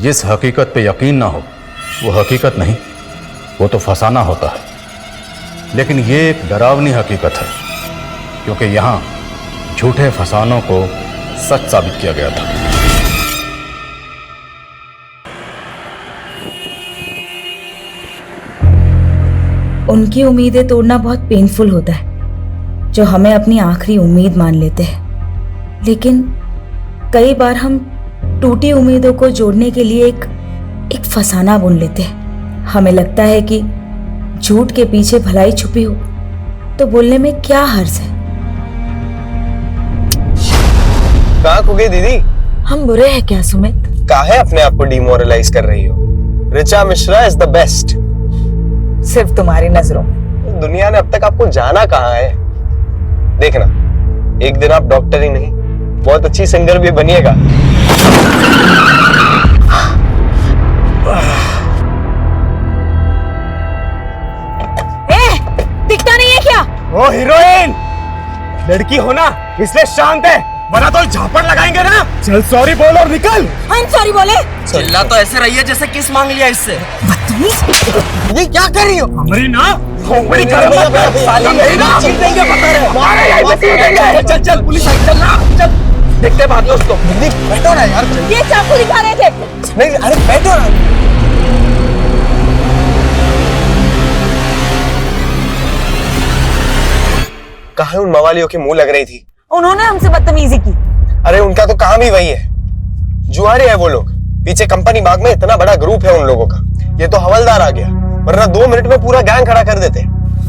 जिस हकीकत पे यकीन ना हो वो हकीकत नहीं, वो तो फसाना होता है। लेकिन ये एक डरावनी हकीकत है, क्योंकि यहां झूठे फसानों को सच साबित किया गया था। उनकी उम्मीदें तोड़ना बहुत पेनफुल होता है, जो हमें अपनी आखिरी उम्मीद मान लेते हैं। लेकिन कई बार हम टूटी उम्मीदों को जोड़ने के लिए एक फसाना बुन लेते हैं। हमें लगता है कि झूठ के पीछे भलाई छुपी हो तो बोलने में क्या हर्ज है। कहाँ खो गई दीदी? हम बुरे हैं क्या सुमित? काहे अपने आप को डिमोरलाइज कर रही हो? Richa Mishra is the best. सिर्फ तुम्हारी नजरों में। दुनिया ने अब तक आपको जाना कहाँ है? देखना, एक दिन आप डॉक्टर ही नहीं, बहुत अच्छी सिंगर भी बनिएगा। दिखता नहीं है क्या? ओ हीरोइन, लड़की हो ना इसलिए शांत है, वरना तो झापड़ लगाएंगे ना। चल सॉरी बोल और निकल। हम सॉरी बोले? चिल्ला तो ऐसे रही है जैसे किस मांग लिया इससे। ये क्या कर रही हो? हमारी ना खोपड़ी गरम मत कर, साली नहीं ना चीर देंगे बता रहे। मारे यहीं पे चीर देंगे। चल चल पुलिस आई, चल ना चल, देखते बाद में उसको। बैठो ना यार। ये चाकू दिखा रहे थे। नहीं अरे बैठो ना। कहाँ उन मवालियों की मुंह लग रही थी? उन्होंने हमसे बदतमीजी की। अरे उनका तो काम ही वही है, जुआरे है वो लोग। पीछे कंपनी बाग में इतना बड़ा ग्रुप है उन लोगों का। ये तो हवलदार आ गया, वरना 2 मिनट में पूरा गैंग खड़ा कर देते।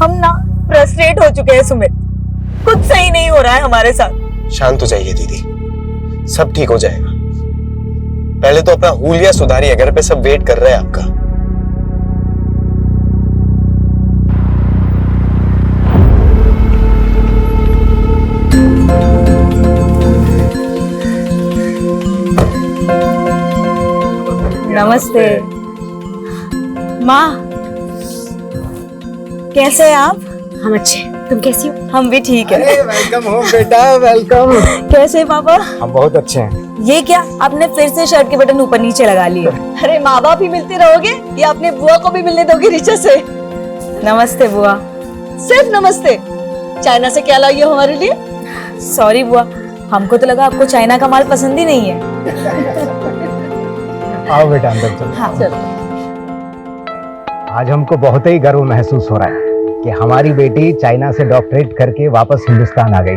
हम ना फ्रस्ट्रेट हो चुके हैं सुमित, कुछ सही नहीं हो रहा है हमारे साथ। शांत हो जाइए दीदी, सब ठीक हो जाएगा। पहले तो अपना हुलिया सुधारिए, घर पे सब वेट कर रहे हैं आपका। नमस्ते माँ, कैसे हैं आप? हम अच्छे, तुम कैसी हो? हम भी ठीक है। वेलकम हो बेटा, वेलकम। कैसे हैं पापा? हम बहुत अच्छे हैं। ये क्या, आपने फिर से शर्ट के बटन ऊपर नीचे लगा लिए? अरे माँ बाप ही मिलते रहोगे या अपने बुआ को भी मिलने दोगे ऋचा से? नमस्ते बुआ। सिर्फ नमस्ते? चाइना से क्या लाई हो हमारे लिए? सॉरी बुआ, हमको तो लगा आपको चाइना का माल पसंद ही नहीं है। आओ बेटा अंदर चलो। हाँ चलो। आज हमको बहुत ही गर्व महसूस हो रहा है कि हमारी बेटी चाइना से डॉक्टरेट करके वापस हिंदुस्तान आ गई।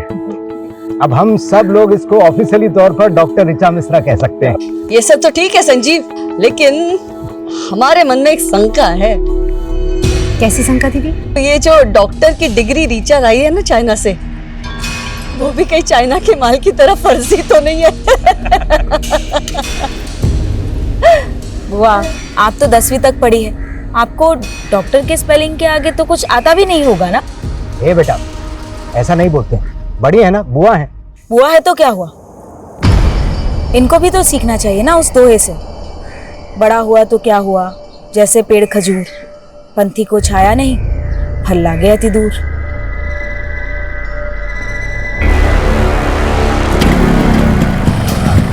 अब हम सब लोग इसको ऑफिशियली तौर पर डॉक्टर ऋचा मिश्रा कह सकते हैं। ये सब तो ठीक है संजीव, लेकिन हमारे मन में एक शंका है। कैसी शंका दीदी? ये जो डॉक्टर की डिग्री ऋचा लाई है ना चाइना से, वो भी कहीं चाइना के माल की तरह फर्जी तो नहीं है? बुआ, आप तो 10वीं तक पढ़ी है, आपको डॉक्टर के स्पेलिंग के आगे तो कुछ आता भी नहीं होगा ना? ए बेटा, ऐसा नहीं बोलते, बड़ी है ना, बुआ है। बुआ है तो क्या हुआ, इनको भी तो सीखना चाहिए ना उस दोहे से। बड़ा हुआ तो क्या हुआ, जैसे पेड़ खजूर, पंथी को छाया नहीं, फल लागे अति दूर।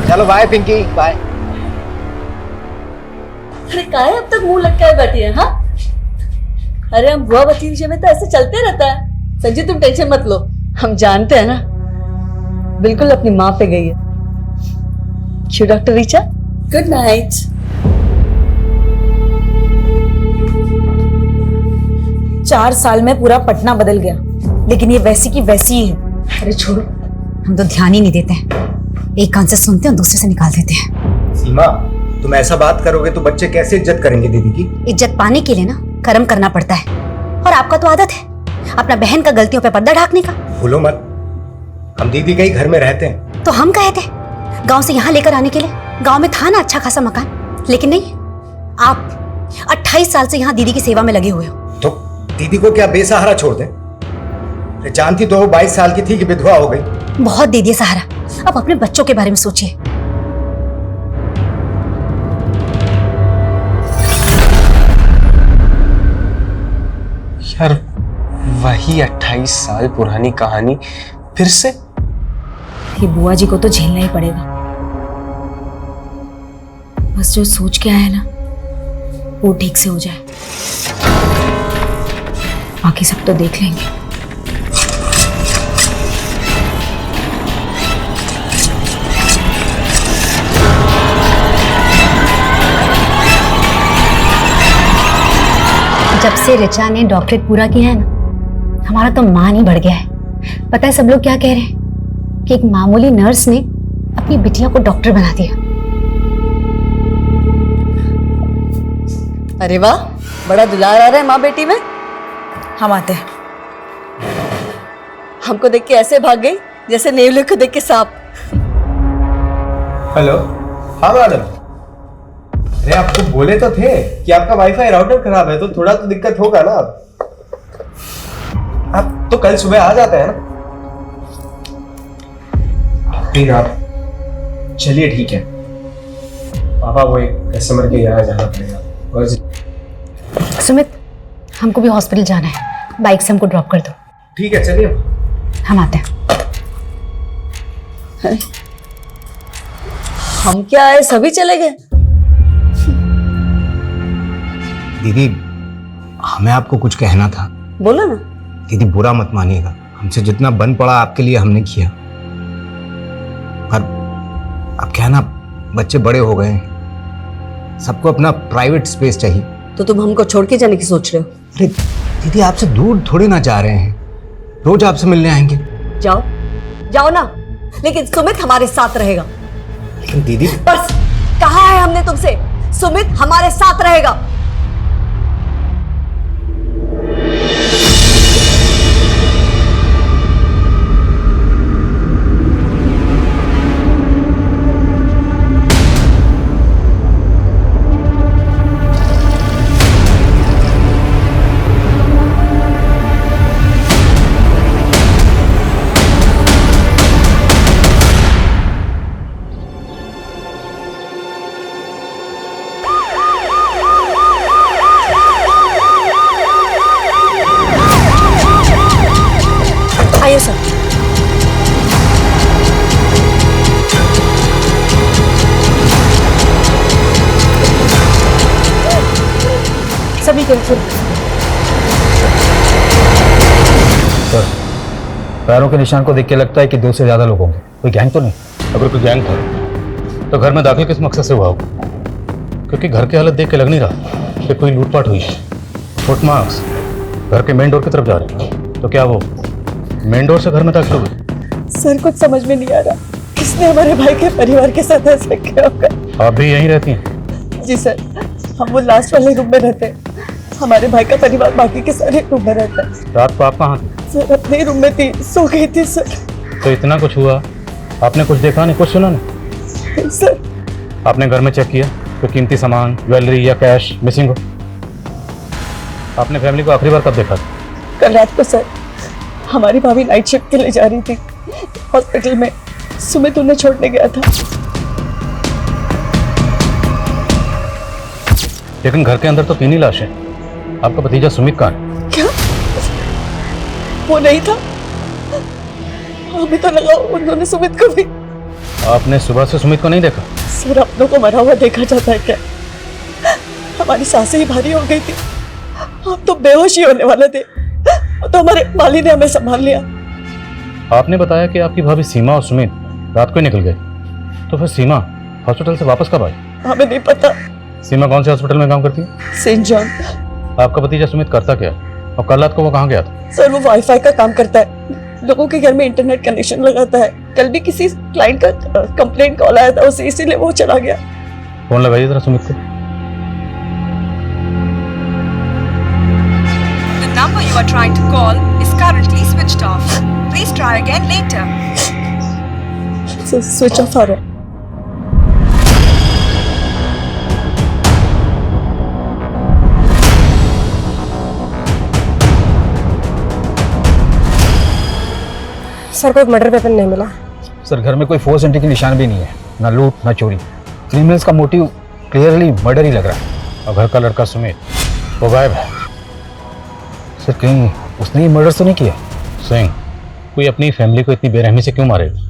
चलो बाय पिंकी, बाय। अरे काहे अब तक मुंह लटकाए बैठी है? हाँ, अरे हम बुआ भतीजे में तो ऐसे चलते रहता है। संजीव तुम टेंशन मत लो, हम जानते हैं ना, बिल्कुल अपनी माँ पे गई है। क्यों डॉक्टर ऋचा? Good night. चार साल में पूरा पटना बदल गया, लेकिन ये वैसी की वैसी ही है। अरे छोड़ो, हम तो ध्यान ही नहीं देते हैं, एक कान से सुनते हैं दूसरे से निकाल देते हैं। सीमा, तुम ऐसा बात करोगे तो बच्चे कैसे इज्जत करेंगे दीदी की? इज्जत पाने के लिए ना कर्म करना पड़ता है, और आपका तो आदत है अपना बहन का गलतियों पे पर्दा ढाकने का। भूलो मत, हम दीदी के ही घर में रहते हैं। तो हम कहे थे गांव से यहाँ लेकर आने के लिए, गांव में था ना अच्छा खासा मकान, लेकिन नहीं, आप 28 साल से यहाँ दीदी की सेवा में लगे हुए हो। तो दीदी को क्या बेसहारा छोड़ दें? जानती तो 22 साल की थी कि विधवा हो गई। बहुत दे दिया सहारा, अब अपने बच्चों के बारे में सोचिए। यार वही 28 साल पुरानी कहानी फिर से? ये बुआ जी को तो झेलना ही पड़ेगा। बस जो सोच के आया ना वो ठीक से हो जाए, बाकी सब तो देख लेंगे। जब से ऋचा ने डॉक्टरेट पूरा किया है ना, हमारा तो मान ही बढ़ गया है। पता है सब लोग क्या कह रहे हैं कि एक मामूली नर्स ने अपनी बिटिया को डॉक्टर बना दिया। अरे वाह, बड़ा दुलार आ रहा है माँ बेटी में। हम आते हैं। हमको देख के ऐसे भाग गई जैसे नेवले को देख के सांप। हेलो। हाँ मैडम, अरे आपको बोले तो थे कि आपका वाईफाई राउटर खराब है, तो थोड़ा तो दिक्कत होगा ना। आप तो कल सुबह आ जाते हैं ना। ठीक है, आप चलिए, ठीक है। पापा वो एक कस्टमर के यहाँ जाना पड़ेगा। और सुमित, हमको भी हॉस्पिटल जाना है, बाइक से हमको ड्रॉप कर दो। ठीक है, चलिए हम आते हैं। हम क्या आए, सभी चले गए। दीदी, हमें आपको कुछ कहना था। बोलो ना। दीदी बुरा मत मानिएगा, हमसे जितना बन पड़ा आपके लिए हमने किया, पर अब क्या है ना, बच्चे बड़े हो गए हैं, सबको अपना प्राइवेट स्पेस चाहिए। तो तुम हमको छोड़ के जाने की सोच रहे हो? अरे दीदी, आपसे दूर थोड़ी ना जा रहे हैं, रोज आपसे मिलने आएंगे। जाओ जाओ ना, लेकिन सुमित हमारे साथ रहेगा। लेकिन दीदी, बस कहा है हमने तुमसे, सुमित हमारे साथ रहेगा। आइए सर। सभी केयरफुल। सर, पैरों के निशान को देख के लगता है कि 2 से ज्यादा लोग होंगे। कोई गैंग तो नहीं? अगर कोई गैंग था तो घर में दाखिल किस मकसद से हुआ होगा? क्योंकि घर की हालत देख के लग नहीं रहा कि कोई लूटपाट हुई है। फुटमार्क्स घर के मेन डोर की तरफ जा रहे हैं, तो क्या वो मेन डोर से घर में दाखिल हुए? सर कुछ समझ में नहीं आ रहा, किसने हमारे भाई के परिवार के साथ ऐसा किया होगा। आप भी यहीं रहती हैं? जी सर, हम वो लास्ट वाले रूम में रहते हैं। हमारे भाई का परिवार बाकी के सारे रूम में रहता है। रात को आप कहाँ थे? सर अपने रूम में थी, सो गई थी सर। तो इतना कुछ हुआ, आपने कुछ देखा नहीं, कुछ सुना नहीं? सर आपने घर में चेक किया तो कीमती सामान, ज्वेलरी या कैश मिसिंग हो? आपने फैमिली को आखिरी बार कब देखा था? कल रात को सर, हमारी भाभी नाइट शिफ्ट के लिए जा रही थी हॉस्पिटल में, सुमित उन्हें छोड़ने गया था। लेकिन घर के अंदर तो 3 ही लाशें। आपका भतीजा सुमित कहाँ है? क्या वो नहीं था? हमें तो लगा उन्होंने सुमित को भी। आपने सुबह से सुमित को नहीं देखा? सर अपनों को मरा हुआ देखा जाता है क्या? हमारी सांसें ही भारी हो गई थी, हम तो बेहोश ही होने वाले थे, तो हमारे माली ने हमें संभाल लिया। आपने बताया कि आपकी भाभी सीमा और सुमित रात को ही निकल गए, तो फिर सीमा हॉस्पिटल से वापस कब आई? हमें नहीं पता। सीमा कौन से हॉस्पिटल में काम करती है? Saint John. आपका भतीजा सुमित करता क्या, और कल रात को वो कहाँ गया था? सर वो वाईफाई का काम करता है, लोगों के घर में इंटरनेट कनेक्शन लगाता है। कल भी किसी क्लाइंट का कंप्लेंट कॉल आया था उसे, इसीलिए वो चला गया। फोन लगाइए जरा सुमित को। The number you are trying to call is currently switched off. Please try again later. Switch off आ रहा है। सर कोई मर्डर वेपन नहीं मिला। सर घर में कोई फोर्स एंट्री के निशान भी नहीं है, ना लूट ना चोरी। क्रिमिनल्स का मोटिव क्लियरली मर्डर ही लग रहा है। और घर का लड़का सुमित वो गायब है। सर कहीं उसने ही मर्डर तो नहीं किया? सिंह, कोई अपनी फैमिली को इतनी बेरहमी से क्यों मारेगा?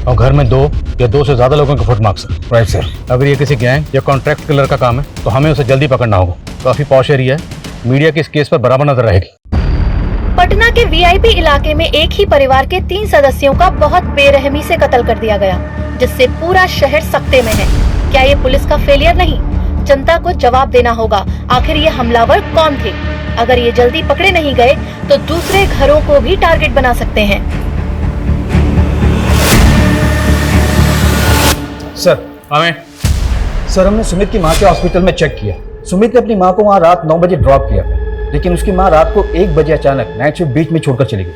और घर में 2 या 2 से ज्यादा लोगों के फुटमार्क्स हैं। Right sir. अगर ये किसी गैंग या कॉन्ट्रैक्ट किलर का काम है तो हमें उसे जल्दी पकड़ना होगा। काफी पॉश एरिया है, मीडिया की इस केस पर बराबर नजर रहेगी। पटना के वीआईपी इलाके में एक ही परिवार के 3 सदस्यों का बहुत बेरहमी से कत्ल कर दिया गया, जिससे पूरा शहर सख्ते में है। क्या ये पुलिस का फेलियर नहीं? जनता को जवाब देना होगा, आखिर ये हमलावर कौन थे? अगर ये जल्दी पकड़े नहीं गए तो दूसरे घरों को भी टारगेट बना सकते हैं। सर हमें सर हमने सुमित की माँ के हॉस्पिटल में चेक किया। सुमित ने अपनी माँ को वहाँ रात 9 बजे ड्रॉप किया था, लेकिन उसकी माँ रात को 1 बजे अचानक नाइट शिफ्ट बीच में छोड़कर चली गई।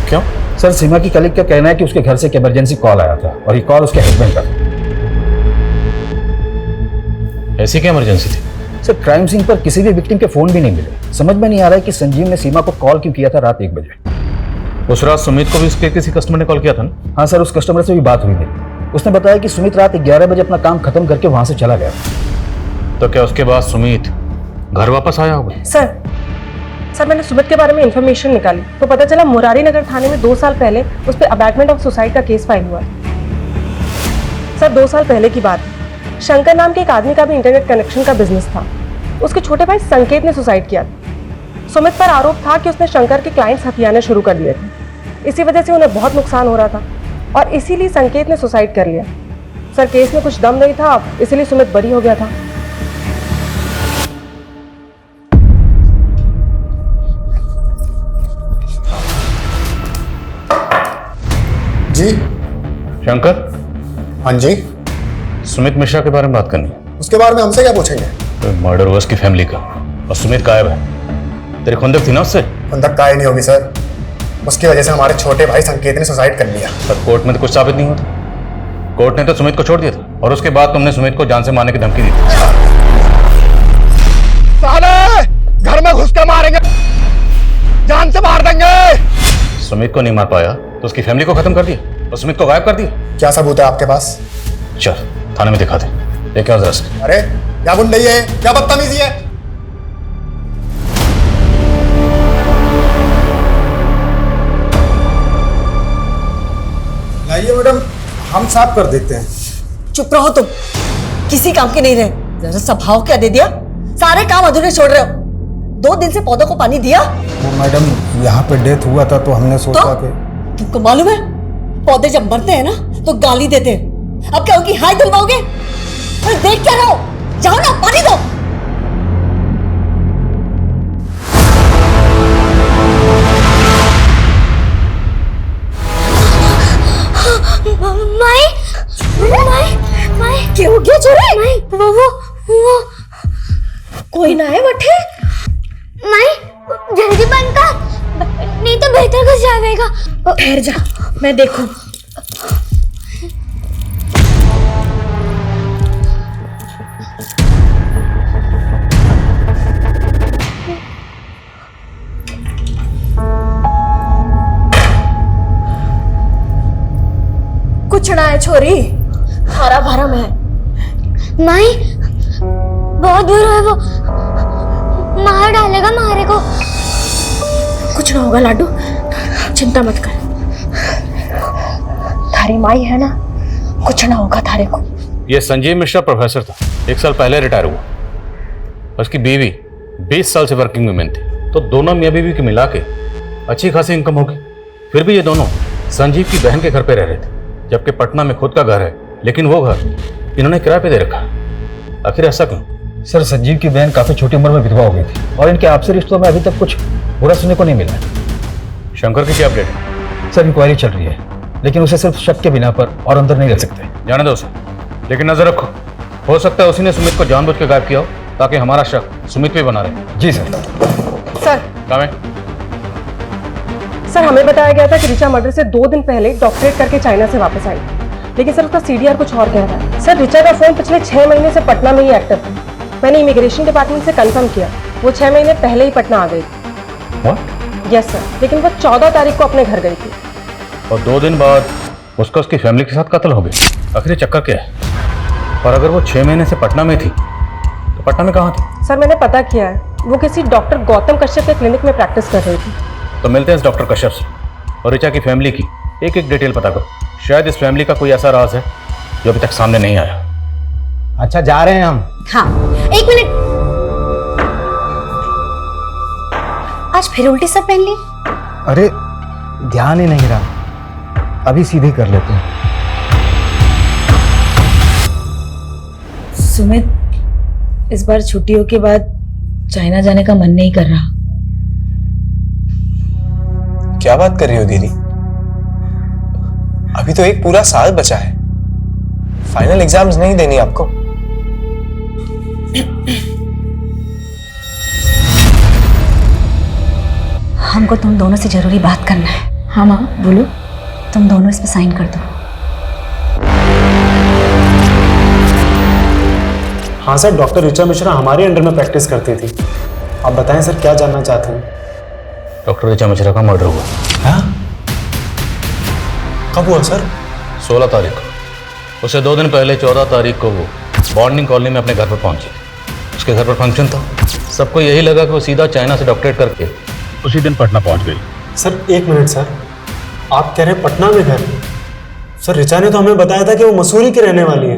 क्यों? सर सीमा की कलीग का कहना है कि उसके घर से एक इमरजेंसी कॉल आया था और ये कॉल उसके हस्बैंड का था। ऐसी क्या इमरजेंसी थी? सर क्राइम सीन पर किसी भी विक्टिम के फोन भी नहीं मिले। समझ में नहीं आ रहा है कि संजीव ने सीमा को कॉल क्यों किया था रात 1 बजे। उस रात सुमित को भी उसके किसी कस्टमर ने कॉल किया था ना? हाँ सर, उस कस्टमर से भी बात हुई मेरी। उसने बताया कि सुमित रात 11 बजे अपना काम खत्म करके वहां से चला गया। तो क्या उसके बाद सुमित घर वापस आया होगा? सर मैंने सुमित के बारे में इंफॉर्मेशन निकाली तो पता चला मुरारी नगर थाने में 2 साल पहले उस पर अबैटमेंट ऑफ सुसाइड का केस फाइल हुआ। सर 2 साल पहले की बात है। शंकर नाम के एक आदमी का भी इंटरनेट कनेक्शन का बिजनेस था। उसके छोटे भाई संकेत ने सुसाइड किया था। सुमित पर आरोप था कि उसने शंकर के क्लाइंट्स हथियाने शुरू कर दिए थे। इसी वजह से उन्हें बहुत नुकसान हो रहा था और इसीलिए संकेत ने सुसाइड कर लिया। सर केस में कुछ दम नहीं था, इसीलिए सुमित बरी हो गया था। जी शंकर। हाँ जी। सुमित मिश्रा के बारे में बात करनी है। उसके बारे में हमसे क्या पूछेंगे? तो मर्डर हुआ उसकी फैमिली का और सुमित गायब है। तेरी खुंदक थी ना उससे? खुंदक काय नहीं होगी सर, उसकी वजह से हमारे छोटे भाई संकेत ने सुसाइड कर लिया। पर कोर्ट में तो कुछ साबित नहीं होता। कोर्ट ने तो सुमित को छोड़ दिया था और उसके बाद तुमने सुमित को जान से मारने की धमकी दी थी। साले घर में घुस के मारेंगे, जान से मार देंगे। सुमित को नहीं मार पाया तो उसकी फैमिली को खत्म कर दिया और सुमित को गायब कर दिया। क्या सबूत है आपके पास? चल थाने में दिखा दे। ये क्या जरा? अरे क्या गुंडई है, क्या बदतमीजी है? लाइए मैडम, हम साफ कर देते हैं। चुप रहो तुम, किसी काम के नहीं रहे। जरा सा भाव क्या दे दिया, सारे काम अधूरे छोड़ रहे हो। 2 दिन से पौधों को पानी दिया? वो मैडम यहाँ पे डेथ हुआ था तो हमने सोचा कि तुमको मालूम है पौधे जब मरते हैं ना तो गाली देते हैं। अब क्या उनकी हाय धुलवाओगे? अरे देख क्या रहो, जाओ ना पानी दो। माई माई माई क्या हो गया छोरे? वो कोई ना है बट्टे। माई जल्दी बंद कर, नहीं तो बेहतर कुछ जाएगा। ठहर जा, मैं देखूं। कुछ ना है छोरी, हरा भरा में है। माई बहुत बुरा है, वो मार डालेगा मारे को। कुछ ना होगा लाडू, चिंता मत कर। थारी माई है ना, कुछ ना होगा थारे को। ये संजीव मिश्रा प्रोफेसर था, 1 साल पहले रिटायर हुआ। उसकी बीवी 20 साल से वर्किंग वुमेन थी, तो दोनों मियाँ बीवी की मिला के अच्छी खासी इनकम होगी। फिर भी ये दोनों संजीव की बहन के घर पे रह रहे थे, जबकि पटना में खुद का घर है, लेकिन वो घर इन्होंने किराए पे दे रखा। आखिर ऐसा क्यों? सर संजीव की बहन काफी छोटी उम्र में विधवा हो गई थी और इनके आपसी रिश्तों में अभी तक कुछ बुरा सुनने को नहीं मिला। शंकर की क्या अपडेट है? सर इंक्वायरी चल रही है, लेकिन उसे सिर्फ शक के बिना पर और अंदर नहीं रख सकते। जाने दो उसे, लेकिन नजर रखो, हो सकता है उसी ने सुमित को जानबूझ के गायब किया हो ताकि हमारा शक सुमित पे बना रहे। जी सर। सर कामे? सर हमें बताया गया था कि ऋचा मर्डर से 2 दिन पहले डॉक्टरेट करके चाइना से वापस आई, लेकिन सर उसका सीडीआर कुछ और कह रहा है। सर ऋचा का फोन पिछले 6 महीने से पटना में ही एक्टिव था। मैंने इमिग्रेशन डिपार्टमेंट से कंफर्म किया, वो 6 महीने पहले ही पटना आ गई थी। What? यस सर, लेकिन वो 14 तारीख को अपने घर गई थी। और 2 दिन बाद उसका उसकी फैमिली के साथ कत्ल हो गया। आखिर चक्कर क्या है? और अगर वो 6 महीने से पटना में थी तो पटना में कहाँ थी? सर मैंने पता किया है, वो किसी डॉक्टर गौतम कश्यप के क्लिनिक में प्रैक्टिस कर रही थी। तो मिलते हैं इस डॉक्टर कश्यप से और ऋचा की फैमिली की एक एक डिटेल पता करो। शायद इस फैमिली का कोई ऐसा राज है जो अभी तक सामने नहीं आया। अच्छा, जा रहे हैं हम। हाँ, एक मिनट। आज फिर उल्टी सब पहन ली? अरे ध्यान ही नहीं रहा, अभी सीधे कर लेते हैं। सुमित, इस बार छुट्टियों के बाद चाइना जाने का मन नहीं कर रहा। क्या बात कर रही हो दीदी? अभी तो एक पूरा साल बचा है, फाइनल एग्जाम्स नहीं देनी आपको? हमको तुम दोनों से जरूरी बात करना है। हाँ माँ, बोलो। तुम दोनों इस पे साइन कर दो। हाँ सर, डॉक्टर ऋचा मिश्रा हमारे अंडर में प्रैक्टिस करती थी। आप बताएं सर, क्या जानना चाहते हैं? डॉक्टर ऋचा मिश्रा का मर्डर हुआ। हाँ? कब हुआ सर? 16 तारीख को। उससे 2 दिन पहले 14 तारीख को वो बॉन्डिंग कॉलोनी में अपने घर पर पहुंची। उसके घर पर फंक्शन था। सबको यही लगा कि वो सीधा चाइना से डॉक्टरेट करके उसी दिन पटना पहुंच गई। सर एक मिनट सर, आप कह रहे हैं पटना में घर? सर ऋचा ने तो हमें बताया था कि वो मसूरी की रहने वाली है।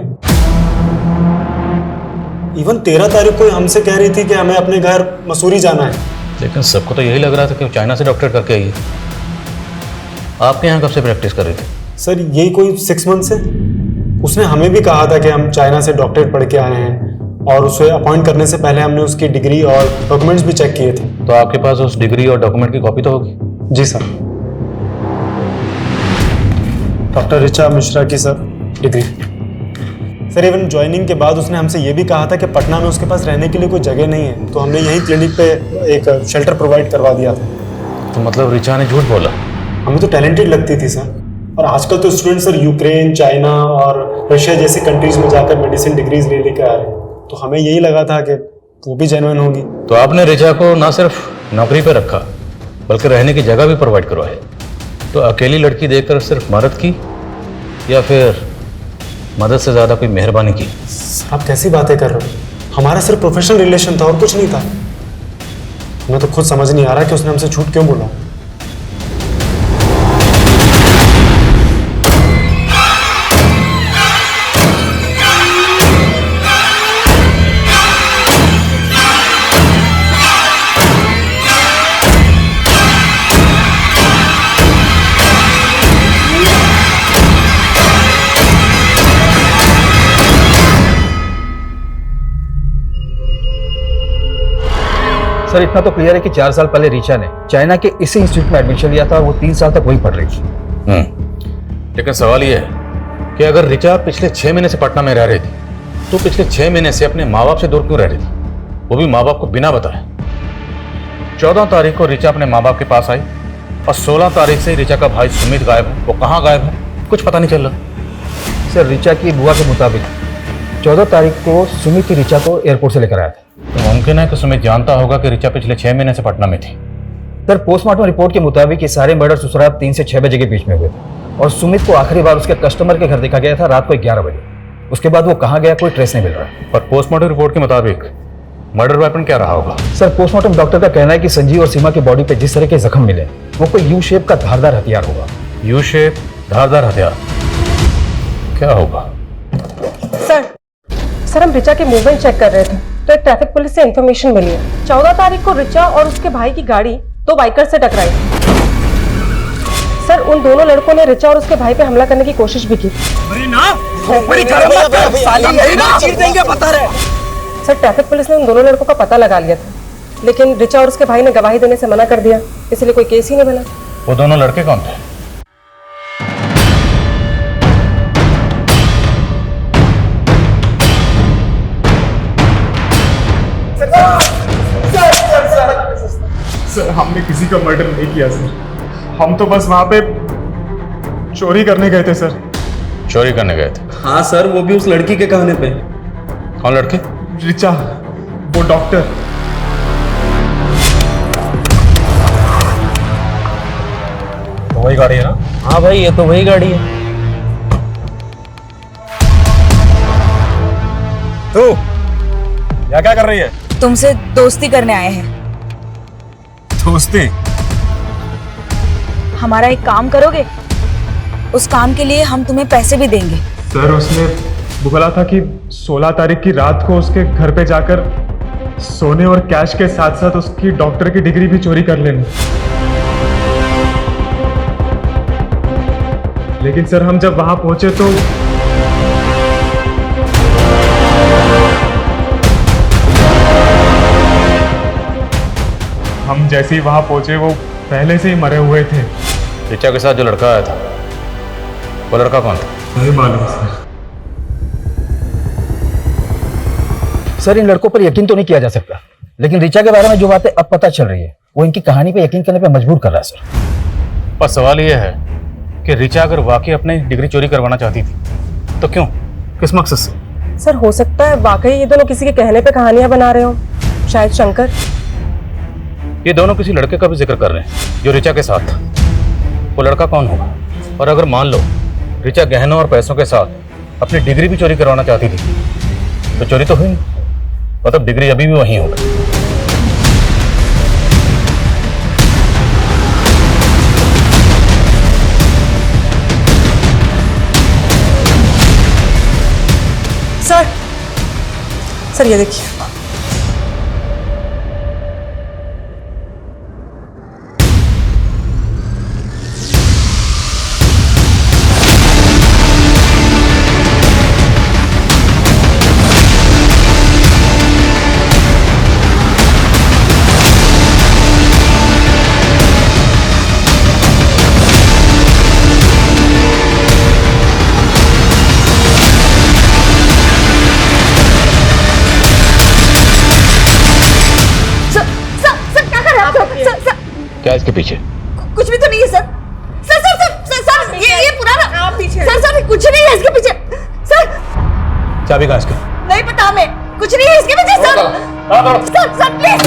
इवन 13 तारीख को हमसे कह रही थी कि हमें अपने घर मसूरी जाना है। लेकिन सबको तो यही लग रहा था कि वो चाइना से डॉक्टरेट करके आई है। आपके यहाँ कब से प्रैक्टिस कर रहे थे? सर यही कोई 6 मंथ से। उसने हमें भी कहा था कि हम चाइना से डॉक्टरेट पढ़ के आए हैं, और उसे अपॉइंट करने से पहले हमने उसकी डिग्री और डॉक्यूमेंट्स भी चेक किए थे। तो आपके पास उस डिग्री और डॉक्यूमेंट की कॉपी तो होगी? जी सर। डॉक्टर ऋचा मिश्रा की sir degree. Sir even joining के बाद उसने हमसे ये भी कहा था कि पटना में उसके पास रहने के लिए कोई जगह नहीं है, तो हमने यहीं क्लिनिक पे एक शेल्टर प्रोवाइड करवा दिया था। तो मतलब ऋचा ने झूठ बोला? हमें तो टैलेंटेड लगती थी सर। और आजकल तो स्टूडेंट सर यूक्रेन, चाइना और रशिया जैसे कंट्रीज में जाकर मेडिसिन डिग्रीज ले लेकर आ रहे हैं, तो हमें यही लगा था कि वो भी जेन्युइन होगी। तो आपने ऋचा को ना सिर्फ नौकरी पे रखा बल्कि रहने की जगह भी प्रोवाइड करवाई। तो अकेली लड़की देखकर सिर्फ मदद की या फिर मदद से ज्यादा कोई मेहरबानी की? आप कैसी बातें कर रहे हो? हमारा सिर्फ प्रोफेशनल रिलेशन था और कुछ नहीं था। हमें तो खुद समझ नहीं आ रहा कि उसने हमसे झूठ क्यों बोला। सर इतना तो क्लियर है कि 4 साल पहले ऋचा ने चाइना के इसी इंस्टीट्यूट में एडमिशन लिया था और वो 3 साल तक वहीं पढ़ रही थी। लेकिन सवाल यह है कि अगर ऋचा पिछले 6 महीने से पटना में रह रही थी तो पिछले 6 महीने से अपने माँ बाप से दूर क्यों रह रही थी, वो भी माँ बाप को बिना बताए? 14 तारीख को ऋचा अपने माँ बाप के पास आई और 16 तारीख से ऋचा का भाई सुमित गायब है। वो कहाँ गायब है कुछ पता नहीं चल रहा। सर ऋचा की बुआ के मुताबिक 14 तारीख को सुमित ही ऋचा को एयरपोर्ट से लेकर आया था। तो मुमकिन है कि सुमित जानता होगा कि ऋचा पिछले 6 महीने से पटना में थी। सर पोस्टमार्टम रिपोर्ट के मुताबिक ये सारे मर्डर उस रात 3 से 6 बजे के बीच में हुए थे और सुमित को आखिरी बार उसके कस्टमर के घर देखा गया था रात को 11 बजे। उसके बाद वो कहाँ गया कोई ट्रेस नहीं मिल रहा है। पर पोस्टमार्टम रिपोर्ट के मुताबिक मर्डर वेपन क्या रहा होगा? सर पोस्टमार्टम डॉक्टर का कहना है कि संजीव और सीमा की बॉडी पे जिस तरह के जख्म मिले वो कोई यू शेप का धारदार हथियार होगा। यू शेप धारदार हथियार क्या होगा? सर हम ऋचा के मूवमेंट चेक कर रहे थे तो एक ट्रैफिक पुलिस से इंफॉर्मेशन मिली है 14 तारीख को ऋचा और उसके भाई की गाड़ी 2 बाइकर से टकराई। सर उन दोनों लड़कों ने ऋचा और उसके भाई पे हमला करने की कोशिश भी की। सर ट्रैफिक पुलिस ने उन दोनों लड़कों का पता लगा लिया था, लेकिन ऋचा और उसके भाई ने गवाही देने से मना कर दिया, इसलिए कोई केस ही नहीं बना। वो दोनों लड़के कौन थे? सर हमने किसी का मर्डर नहीं किया सर, हम तो बस वहां पे चोरी करने गए थे सर। चोरी करने गए थे? हाँ सर, वो भी उस लड़की के कहने पे। कौन लड़की? ऋचा, वो डॉक्टर। तो वही गाड़ी है ना? हाँ भाई ये तो वही गाड़ी है। तू क्या क्या कर रही है? तुमसे दोस्ती करने आए हैं। दोस्ती? हमारा एक काम करोगे? उस काम के लिए हम तुम्हें पैसे भी देंगे। सर उसने बोला था कि 16 तारीख की रात को उसके घर पे जाकर सोने और कैश के साथ साथ उसकी डॉक्टर की डिग्री भी चोरी कर लेनी। लेकिन सर हम जब वहां पहुंचे तो हम जैसे ही वहां पहुंचे वो पहले से ही मरे हुए थे। ऋचा के साथ जो लड़का आया था वो लड़का कौन था? नहीं मालूम सर। सर इन लड़कों पर यकीन तो नहीं किया जा सकता, लेकिन ऋचा के बारे में जो बातें अब पता चल रही है वो इनकी कहानी पे यकीन करने पे मजबूर कर रहा है सर। पर सवाल यह है कि ऋचा अगर वाकई अपनी डिग्री चोरी करवाना चाहती थी तो क्यों, किस मकसद से? सर हो सकता है वाकई ये दोनों किसी के कहने पे कहानियां बना रहे हो, शायद शंकर। ये दोनों किसी लड़के का भी जिक्र कर रहे हैं जो ऋचा के साथ था। वो लड़का कौन होगा? और अगर मान लो ऋचा गहनों और पैसों के साथ अपनी डिग्री भी चोरी करवाना चाहती थी तो चोरी तो हुई नहीं, मतलब डिग्री अभी भी वहीं होगी। सर ये देखिए, क्या इसके पीछे? कुछ भी तो नहीं है sir. Sir sir sir sir, sir ये पुराना आप पीछे। सर सर कुछ नहीं है इसके पीछे सर। चाबी कहाँ इसकी? नहीं पता हमें, कुछ नहीं है इसके पीछे सर। Sir sir please.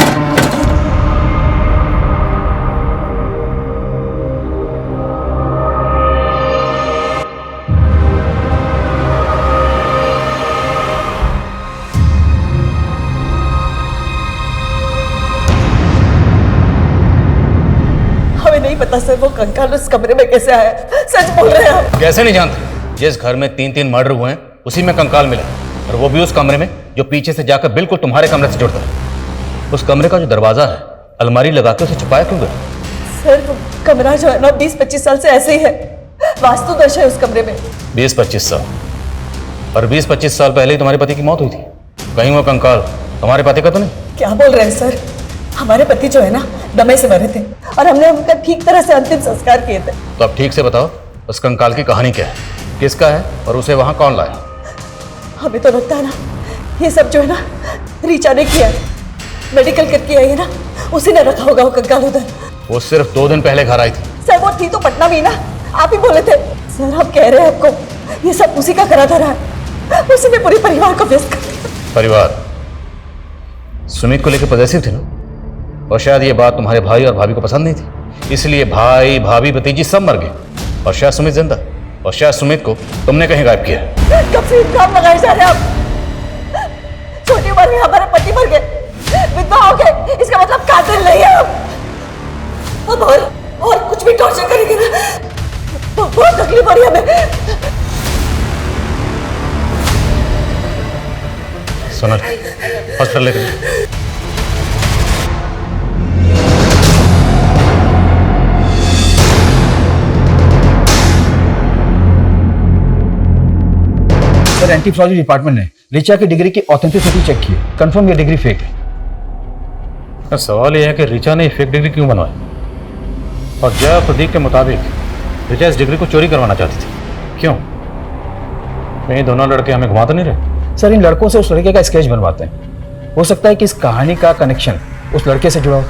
नहीं पता सर वो कंकाल उस कमरे में कैसे आया। सच बोल रहे हैं आप? कैसे नहीं जानते? जिस घर में 3-3 मर्डर हुए हैं उसी में कंकाल मिला, और वो भी उस कमरे में जो पीछे से जाकर बिल्कुल तुम्हारे कमरे से जुड़ता है। उस कमरे का जो दरवाजा है अलमारी लगा के उसे छुपाया क्यों गया? सर वो कमरा जो है ना 20-25 साल से ऐसे ही है, वास्तुदोष है उस कमरे में। 20-25 साल? और 20-25 साल पहले ही तुम्हारे पति की मौत हुई थी। कहीं वो कंकाल तुम्हारे पति का तो नहीं? क्या बोल रहे हैं सर? हमारे पति जो है ना दमे से मरे थे और हमने उनका ठीक तरह से अंतिम संस्कार किए थे। तो अब ठीक से बताओ उस कंकाल की कहानी क्या है, किसका है और उसे वहां कौन लाया? हमें तो लगता है ना ये सब जो है ना ऋचा ने किया है। मेडिकल करके आई है ना, उसी ने रखा होगा वो कंकाल उधर। वो सिर्फ 2 दिन पहले घर आई थी। सर वो थी तो पटना में ना, आप ही बोले थे। सर हम कह रहे हैं आपको ये सब उसी का करा धरा है, उसी ने पूरे परिवार को व्यस्त कर दिया। परिवार? सुमित को लेकर पॉजिटिव थे ना, और शायद ये बात तुम्हारे भाई और भाभी को पसंद नहीं थी, इसलिए भाई भाभी भतीजी सब मर गए और शायद सुमित जिंदा, और शायद सुमित को तुमने कहीं गायब किया। कब से इल्जाम लगाए जा रहे हैं आप? छोटी उम्र में हमारे पति मर गए, विधवा हो गए, इसका मतलब कातिल नहीं है आप। अब और कुछ भी टॉर्चर करेंगे ना, बहुत तकलीफ हो रही है हमें। सोनल हॉस्पिटल लेकर सर एंटी फ्रॉड डिपार्टमेंट ने ऋचा की डिग्री की ऑथेंटिसिटी चेक की, कंफर्म ये डिग्री फेक है। सवाल यह है कि ऋचा ने फेक डिग्री क्यों बनवाई, और जया प्रदीप के मुताबिक ऋचा इस डिग्री को चोरी करवाना चाहती थी। क्यों? ये दोनों लड़के हमें घुमा तो नहीं रहे? सर इन लड़कों से उस लड़के का स्केच बनवाते हैं, हो सकता है कि इस कहानी का कनेक्शन उस लड़के से जुड़ा हो।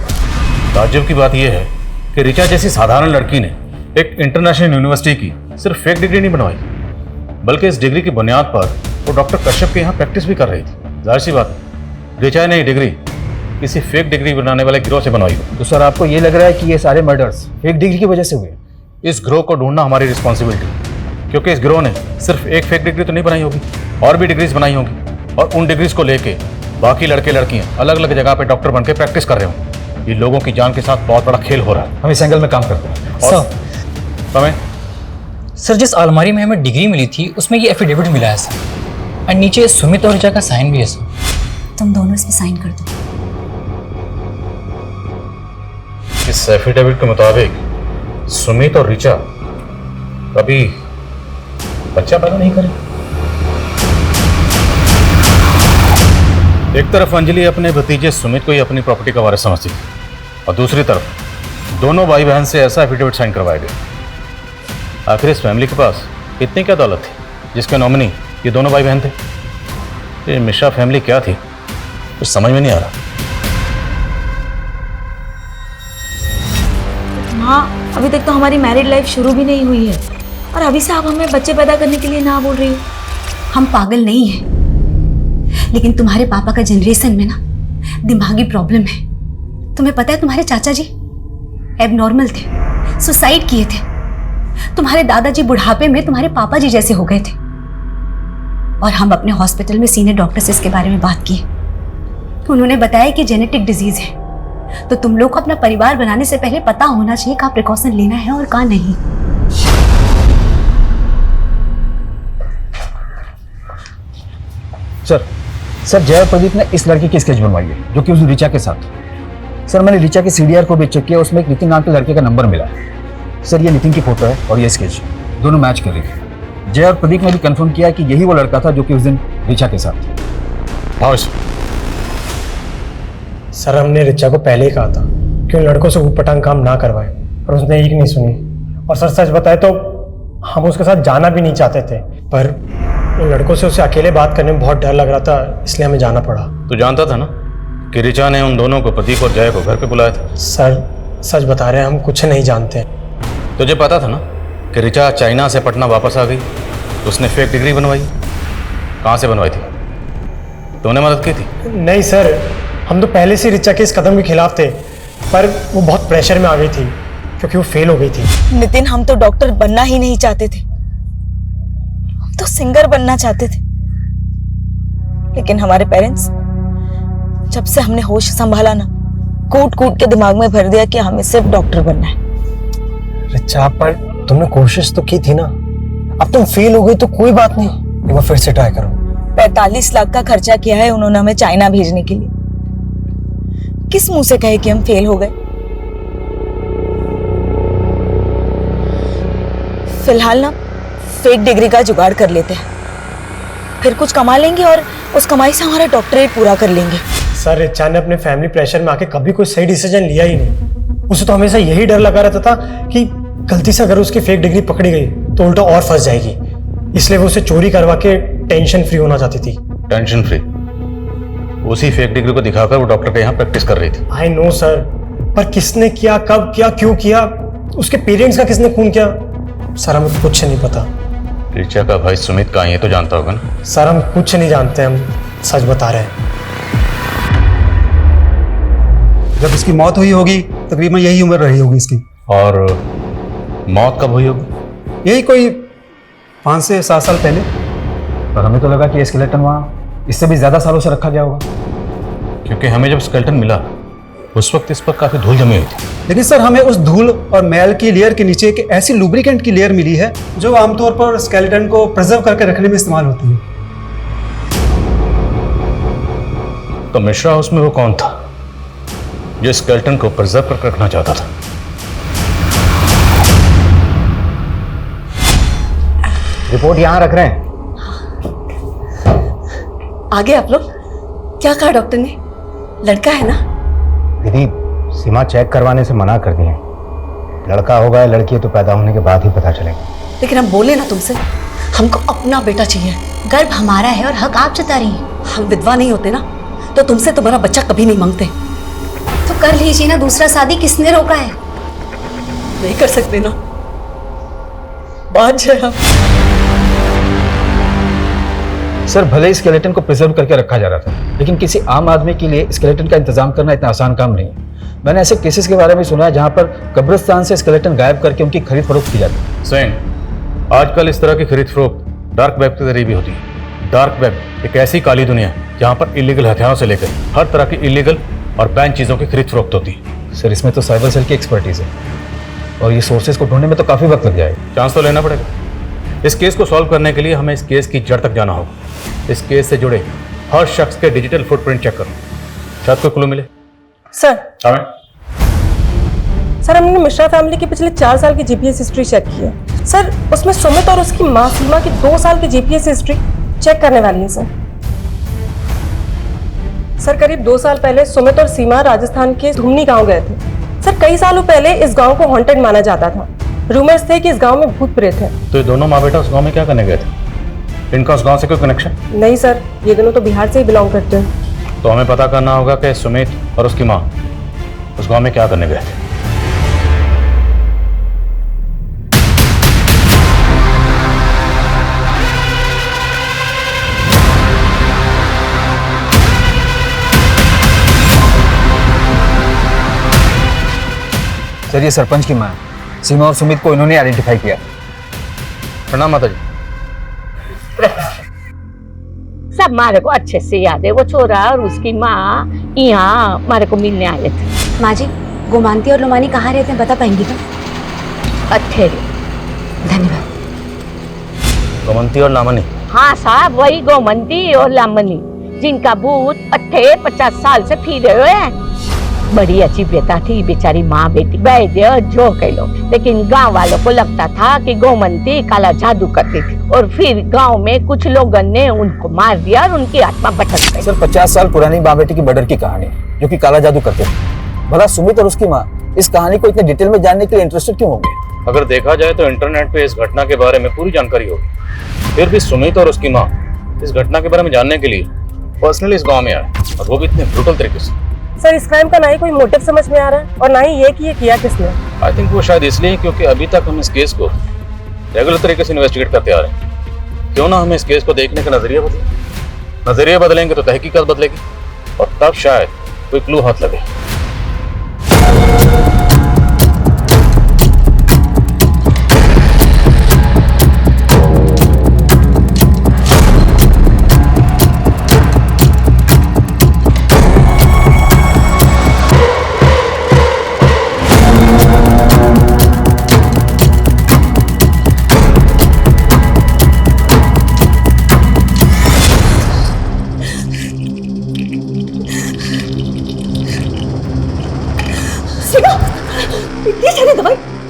ताज्जुब की बात यह है कि ऋचा जैसी साधारण लड़की ने एक इंटरनेशनल यूनिवर्सिटी की सिर्फ फेक डिग्री नहीं बनवाई, बल्कि इस डिग्री की बुनियाद पर वो डॉक्टर कश्यप के यहाँ प्रैक्टिस भी कर रही थी। जाहिर सी बात ऋचा ने ये डिग्री किसी फेक डिग्री बनाने वाले गिरोह से बनवाई हो। तो सर आपको ये लग रहा है कि ये सारे मर्डर्स फेक डिग्री की वजह से हुए? इस गिरोह को ढूंढना हमारी रिस्पॉन्सिबिलिटी, क्योंकि इस गिरोह ने सिर्फ एक फेक डिग्री तो नहीं बनाई होगी, और भी डिग्रीज बनाई होगी, और उन डिग्रीज को लेके बाकी लड़के लड़कियां अलग अलग जगह पे डॉक्टर बनके प्रैक्टिस कर रहे होंगे। ये लोगों की जान के साथ बहुत बड़ा खेल हो रहा है। हम इस एंगल में काम करते हैं। समय सर जिस अलमारी में हमें डिग्री मिली थी उसमें ये एफिडेविट मिला है सर, और नीचे सुमित और ऋचा का साइन भी है सर। तुम दोनों इसमें साइन कर दो। इस एफिडेविट के मुताबिक सुमित और ऋचा कभी बच्चा पैदा नहीं करे। एक तरफ अंजलि अपने भतीजे सुमित को ही अपनी प्रॉपर्टी का वारिस समझती थी और दूसरी तरफ दोनों भाई बहन से ऐसा एफिडेविट साइन करवाया गया। आखिर इस फैमिली के पास इतनी क्या दौलत थी जिसके नॉमिनी ये दोनों भाई बहन थे? ये मिश्रा फैमिली क्या थी कुछ समझ में नहीं आ रहा। माँ, अभी तक तो हमारी मैरिड लाइफ शुरू भी नहीं हुई है और अभी से आप हमें बच्चे पैदा करने के लिए ना बोल रही हो। हम पागल नहीं हैं, लेकिन तुम्हारे पापा का जनरेशन में ना दिमागी प्रॉब्लम है। तुम्हें पता है तुम्हारे चाचा जी एबनॉर्मल थे, सुसाइड किए थे। तुम्हारे दादाजी बुढ़ापे में तुम्हारे पापा जी जैसे हो गए थे। और हम अपने हॉस्पिटल में सीनियर डॉक्टर से इसके बारे में बात की। उन्होंने बताया कि जेनेटिक डिजीज है, तो तुम लोग को अपना परिवार बनाने से पहले पता होना चाहिए कहाँ प्रिकॉशन लेना है और कहाँ नहीं। सर जय और प्रदीप ने इस लड़के की स्केच बनवाई है जो कि उस ऋचा के साथ। सर मैंने ऋचा के सीडीआर को भी चेक किया, उसमें एक नितिन नाम के लड़के का नंबर मिला। सर ये नितिन की फोटो है और ये स्केच दोनों मैच कर रही थी। जय और प्रदीप ने भी कंफर्म किया कि यही वो लड़का था जो कि उस दिन ऋचा के साथ था। सर हमने ऋचा को पहले ही कहा था कि उन लड़कों से ऊटपटांग काम ना करवाए, पर उसने एक नहीं सुनी। और सर सच बताए तो हम उसके साथ जाना भी नहीं चाहते थे, पर उन लड़कों से उसे अकेले बात करने में बहुत डर लग रहा था, इसलिए हमें जाना पड़ा। तू जानता था ना कि ऋचा ने उन दोनों को, प्रदीप और जय को, घर पे बुलाया था? सर सच बता रहे हैं, हम कुछ नहीं जानते। तुझे पता था ना कि ऋचा चाइना से पटना वापस आ गई तो उसने फेक डिग्री बनवाई? कहाँ से बनवाई थी? तूने मदद की थी? नहीं सर, हम तो पहले से ऋचा के इस कदम के खिलाफ थे, पर वो बहुत प्रेशर में आ गई थी क्योंकि वो फेल हो गई थी। नितिन, हम तो डॉक्टर बनना ही नहीं चाहते थे, हम तो सिंगर बनना चाहते थे। लेकिन हमारे पेरेंट्स, जब से हमने होश संभाला ना, कूट कूट के दिमाग में भर दिया कि हमें सिर्फ डॉक्टर बनना है। ऋचा, पर तुमने कोशिश तो की थी ना। अब तुम फेल हो गई तो कोई बात नहीं, एक बार फिर से ट्राई करो। 45 लाख का खर्चा किया है उन्होंने हमें चाइना भेजने के लिए। किस मुंह से कहे कि हम फेल हो गए? फिलहाल ना फेक डिग्री का जुगाड़ कर लेते हैं, फिर कुछ कमा लेंगे और उस कमाई से हमारा डॉक्टरेट पूरा कर लेंगे। सर ऋचा ने अपने फैमिली प्रेशर में आके कभी कोई सही डिसीजन लिया ही नहीं। उसे तो हमेशा यही डर लगा रहता था कि गलती से अगर उसकी फेक डिग्री पकड़ी गई तो उल्टा और फंस जाएगी, इसलिए वो उसे चोरी करवा के टेंशन फ्री होना चाहती थी। Tension free? उसी फेक डिग्री को दिखाकर वो डॉक्टर के यहाँ प्रैक्टिस कर रही थी। आई नो सर, पर किसने किया, कब किया, क्यों किया, उसके पेरेंट्स का किसने खून किया, सर हमें कुछ नहीं पता। ऋचा का भाई सुमित कहाँ है ये तो जानता होगा ना? सर हम कुछ नहीं जानते, हम सच बता रहे हैं। जब इसकी मौत हुई होगी तकरीबन यही उम्र रही होगी इसकी। और मौत कब हुई होगी? यही कोई 5 से 7 साल पहले। पर हमें तो लगा कि स्केलेटन वहाँ इससे भी ज्यादा सालों से रखा गया होगा, क्योंकि हमें जब स्केलेटन मिला उस वक्त इस पर काफी धूल जमी हुई थी। लेकिन सर हमें उस धूल और मैल की लेयर के नीचे एक ऐसी लुब्रिकेंट की लेयर मिली है जो आमतौर पर स्केलेटन को प्रिजर्व करके रखने में इस्तेमाल होती है। तो मिश्रा हाउस में वो कौन था जो स्केलेटन को प्रिजर्व करके रखना चाहता था? रिपोर्ट यहाँ रख रहे हैं। आगे आप लोग क्या कहा डॉक्टर ने? लड़का है ना? दीदी सीमा चेक करवाने से मना कर दिए। लड़का होगा या लड़की है तो पैदा होने के बाद ही पता चलेगा। लेकिन हम बोले ना तुमसे, हमको अपना बेटा चाहिए। गर्भ हमारा है और हक आप जता रही हैं। हम विधवा नहीं होते ना तो तुमसे तुम्हारा बच्चा कभी नहीं मांगते। तो कर लीजिए ना, दूसरा शादी किसने रोका है? नहीं कर सकते ना, बात है हम। सर भले स्केलेटन को प्रिजर्व करके रखा जा रहा था, लेकिन किसी आम आदमी के लिए स्केलेटन का इंतजाम करना इतना आसान काम नहीं है। मैंने ऐसे केसेस के बारे में सुना है जहां पर कब्रिस्तान से स्केलेटन गायब करके उनकी खरीद फरोख्त की जाती है। सेन, आजकल इस तरह की खरीद फरोख्त डार्क वेब के जरिए भी होती है। डार्क वेब एक ऐसी काली दुनिया है जहां पर इलीगल हथियारों से लेकर हर तरह की इलीगल और बैन चीजों की खरीद फरोख्त होती है। सर इसमें तो साइबर सेल की एक्सपर्टीज है और ये सोर्सेज को ढूंढने में तो काफी वक्त लग जाएगा। चांस तो लेना पड़ेगा। इस केस को सॉल्व करने के लिए हमें इस केस की जड़ तक जाना होगा। इस केस से जुड़े हर शख्स के डिजिटल फुटप्रिंट चेक करो, शायद कोई क्लू मिले। सर हमें सर हमने मिश्रा फैमिली की पिछले 4 साल की जीपीएस हिस्ट्री चेक की है सर। उसमें सुमित और उसकी माँ सीमा की 2 साल की जीपीएस हिस्ट्री चेक करने वाली है सर। करीब 2 साल पहले सुमित और सीमा राजस्थान के धुमनी गांव गए थे सर। कई सालों पहले इस गांव को हॉन्टेड माना जाता था। रूमर्स थे कि इस गांव में भूत प्रेत है। तो ये दोनों माँ बेटा उस गांव में क्या करने गए थे? इनका उस गांव से कोई कनेक्शन? नहीं सर, ये दोनों तो बिहार से ही बिलोंग करते हैं। तो हमें पता करना होगा कि सुमित और उसकी माँ उस गांव में क्या करने गए थे। सर ये सरपंच की माँ है। सीमा और सुमित को इन्होंने आइडेंटिफाई किया। प्रणाम माता जी। सब मारे को अच्छे से याद है। वो छोरा और उसकी माँ यहाँ मारे को मिलने आए थे। माँ जी, गोमांती और लोमानी कहाँ रहते हैं बता पाएंगी तुम? अच्छे। धन्यवाद। गोमंती और लामनी? हाँ साहब, वही गोमंती और लामनी जिनका भूत 50 साल से फिर हुए हैं। बड़ी अच्छी बेटा थी बेचारी माँ बेटी वैद्य जो कह लो, लेकिन गांव वालों को लगता था कि गोमंती काला जादू करती थी और फिर गांव में कुछ लोगों ने उनको मार दिया और उनकी आत्मा भटक गई। सर 50 साल पुरानी माँ बेटी की मर्डर की कहानी जो कि काला जादू करते थे। भला सुमित और उसकी माँ इस कहानी को इतने डिटेल में जानने के लिए इंटरेस्टेड क्यों होंगे? अगर देखा जाए तो इंटरनेट पे इस घटना के बारे में पूरी जानकारी होगी, फिर भी सुमित और उसकी माँ इस घटना के बारे में जानने के लिए पर्सनली इस गाँव में आए, और वो भी इतने ब्रूटल तरीके से। सर इस क्राइम का ना ही कोई मोटिव समझ में आ रहा है और ना ही ये कि ये किया किसने। आई थिंक वो शायद इसलिए क्योंकि अभी तक हम इस केस को रेगुलर तरीके से इन्वेस्टिगेट करते आ रहे हैं। क्यों ना हम इस केस को देखने का नजरिया बदलें। नजरिया बदलेंगे तो तहकीकात बदलेगी और तब शायद कोई क्लू हाथ लगे।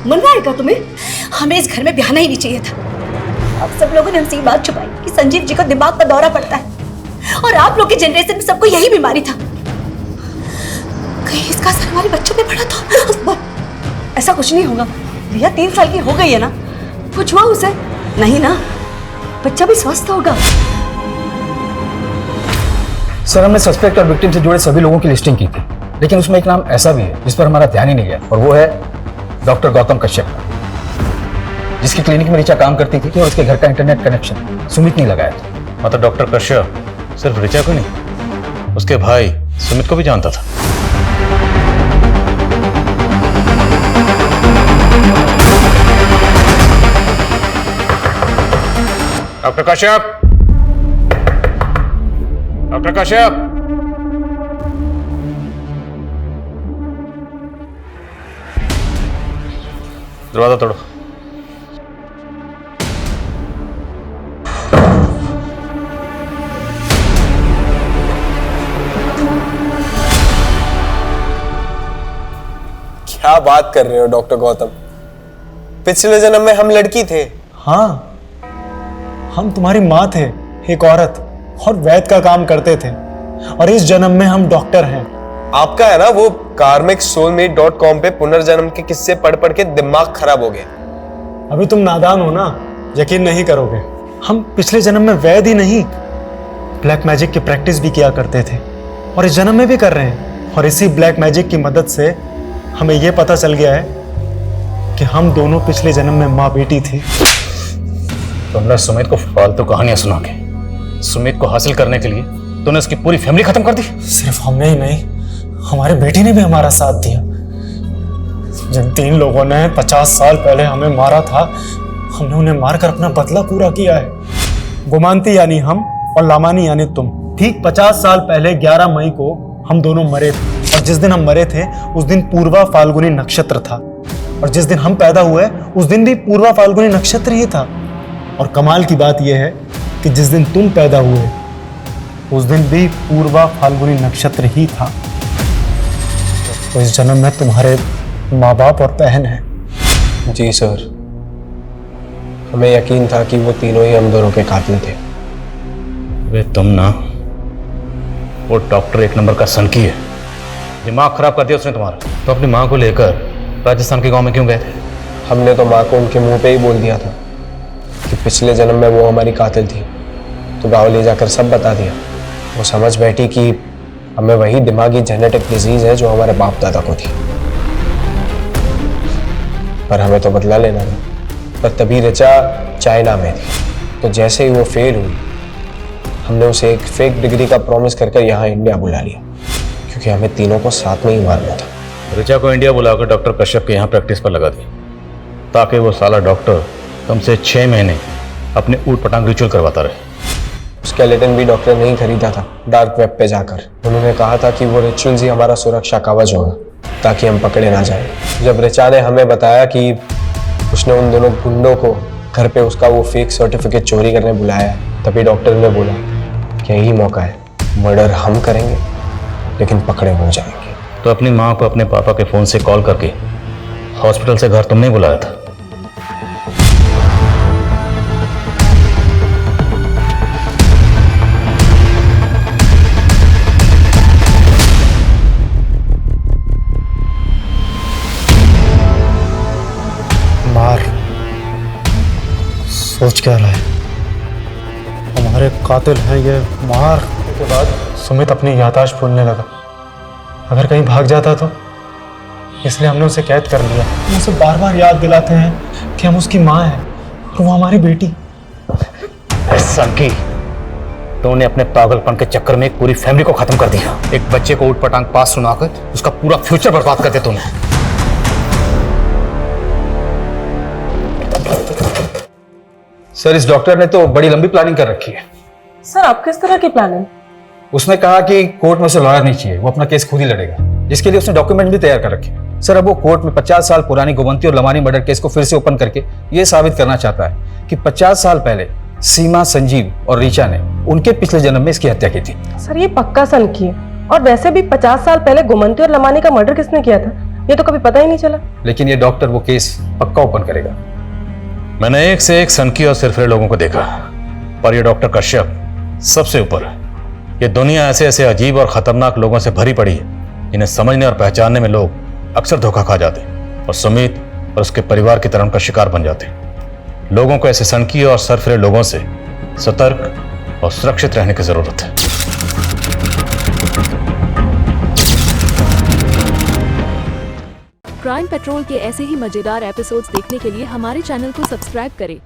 मन आएगा तुम्हें? हमें इस घर में ब्याहना ही नहीं चाहिए था। आप सब लोगों ने हमसे ये बात छुपाई कि संजीव जी को दिमाग का दौरा पड़ता है और आप लोग के जनरेशन में सबको यही बीमारी था। कहीं इसका असर हमारे बच्चों पे पड़ा था? ऐसा कुछ नहीं होगा। रिया 3 साल की हो गई है ना, कुछ हुआ उसे? नहीं ना, बच्चा भी स्वस्थ होगा। सर हमने सस्पेक्ट और विक्टिम से जुड़े सभी लोगों की लिस्टिंग की थी, लेकिन उसमें एक नाम ऐसा भी है जिस पर हमारा ध्यान ही नहीं गया, और वो है डॉक्टर गौतम कश्यप, जिसकी क्लिनिक में ऋचा काम करती थी और उसके घर का इंटरनेट कनेक्शन सुमित ने लगाया था। मतलब डॉक्टर कश्यप सिर्फ ऋचा को नहीं, उसके भाई सुमित को भी जानता था। डॉक्टर कश्यप, डॉक्टर कश्यप, दरवाजा तोड़ो। क्या बात कर रहे हो डॉक्टर गौतम? पिछले जन्म में हम लड़की थे। हाँ, हम तुम्हारी माँ थे, एक औरत, और वैद का काम करते थे, और इस जन्म में हम डॉक्टर हैं। आपका है ना वो karmicsoulmate.com पे पुनर्जन्म के किस्से पढ़ पढ़ के दिमाग खराब हो गया। अभी तुम नादान हो ना, यकीन नहीं करोगे। हम पिछले जन्म में वैद ही नहीं, ब्लैक मैजिक की प्रैक्टिस भी किया करते थे, और इस जन्म में भी कर रहे हैं। और इसी ब्लैक मैजिक की मदद से हमें यह पता चल गया है कि हम दोनों पिछले जन्म में माँ बेटी थी। तुमने सुमित को फालतू कहानियां सुना के सुमित को हासिल करने के लिए तूने उसकी पूरी फैमिली खत्म कर दी। सिर्फ हमने ही नहीं, हमारी बेटी ने भी हमारा साथ दिया। जिन 3 लोगों ने 50 साल पहले हमें मारा था, हमने उन्हें मारकर अपना बदला पूरा किया है। गोमांती यानी हम और लामानी यानी तुम। ठीक 50 साल पहले 11 मई को हम दोनों मरे थे, और जिस दिन हम मरे थे उस दिन पूर्वा फाल्गुनी नक्षत्र था, और जिस दिन हम पैदा हुए उस दिन भी पूर्वा फाल्गुनी नक्षत्र ही था। और कमाल की बात यह है कि जिस दिन तुम पैदा हुए उस दिन भी पूर्वा फाल्गुनी नक्षत्र ही था। तो इस जन्म में तुम्हारे माँ बाप और बहन हैं। जी सर, हमें यकीन था कि वो तीनों ही हम दोनों के कातिल थे। वे तुम ना, वो डॉक्टर एक नंबर का सनकी है, दिमाग खराब कर दिया उसने तुम्हारा। तो अपनी माँ को लेकर राजस्थान के गांव में क्यों गए थे? हमने तो माँ को उनके मुंह पे ही बोल दिया था कि पिछले जन्म में वो हमारी कातिल थी, तो गाँव ले जाकर सब बता दिया। वो समझ बैठी कि हमें वही दिमागी जेनेटिक डिजीज है जो हमारे बाप दादा को थी, पर हमें तो बदला लेना था। पर तभी ऋचा चाइना में थी, तो जैसे ही वो फेल हुई हमने उसे एक फेक डिग्री का प्रॉमिस करके यहाँ इंडिया बुला लिया, क्योंकि हमें तीनों को साथ में ही मारना था। ऋचा को इंडिया बुलाकर डॉक्टर कश्यप के यहाँ प्रैक्टिस पर लगा दी, ताकि वो साला डॉक्टर तुमसे 6 महीने अपने ऊट पटांग रिचुअल करवाता रहे। स्केलेटन भी डॉक्टर ने ही खरीदा था डार्क वेब पे जाकर। उन्होंने कहा था कि वो रिचुअल्स ही हमारा सुरक्षा कवच होगा, ताकि हम पकड़े ना जाए। जब ऋचा ने हमें बताया कि उसने उन दोनों गुंडों को घर पे उसका वो फेक सर्टिफिकेट चोरी करने बुलाया, तभी डॉक्टर ने बोला कि यही मौका है, मर्डर हम करेंगे लेकिन पकड़े हो जाएंगे। तो अपनी माँ को अपने पापा के फोन से कॉल करके हॉस्पिटल से घर तुमने बुलाया था? मार सोच क्या रहा है? हमारे कातिल हैं ये। मार के बाद सुमित अपनी याददाश्त भूलने लगा। अगर कहीं भाग जाता तो, इसलिए हमने उसे कैद कर लिया। हम उसे बार बार याद दिलाते हैं कि हम उसकी माँ हैं और वो हमारी बेटी। सनकी, तुमने अपने पागलपन के चक्कर में एक पूरी फैमिली को खत्म कर दिया। एक बच्चे को ऊट पटांग पास सुनाकर उसका पूरा फ्यूचर बर्बाद कर दिया तुमने। सर, इस डॉक्टर ने तो बड़ी लंबी प्लानिंग कर रखी है। सर, आप किस तरह की प्लानिंग? उसने कहा कि कोर्ट में उसे लॉयर नहीं चाहिए, वो अपना केस खुद ही लड़ेगा, जिसके लिए उसने डॉक्यूमेंट भी तैयार कर रखे हैं। सर, अब वो कोर्ट में 50 साल पुरानी गोमंती और लमानी मर्डर केस को फिर से ओपन करके ये साबित करना चाहता है कि 50 साल पहले सीमा, संजीव और ऋचा ने उनके पिछले जन्म में इसकी हत्या की थी। सर, ये पक्का सनकी है। और वैसे भी 50 साल पहले गोमंती और लमानी का मर्डर किसने किया था, ये तो कभी पता ही नहीं चला। लेकिन ये डॉक्टर वो केस पक्का ओपन करेगा। मैंने एक से एक सनकी और सिरफिरे लोगों को देखा, पर ये डॉक्टर कश्यप सबसे ऊपर है। ये दुनिया ऐसे ऐसे अजीब और खतरनाक लोगों से भरी पड़ी है, इन्हें समझने और पहचानने में लोग अक्सर धोखा खा जाते और सुमित और उसके परिवार की तरह का शिकार बन जाते। लोगों को ऐसे सनकी और सरफिरे लोगों से सतर्क और सुरक्षित रहने की जरूरत है। क्राइम पेट्रोल के ऐसे ही मजेदार एपिसोड्स देखने के लिए हमारे चैनल को सब्सक्राइब करें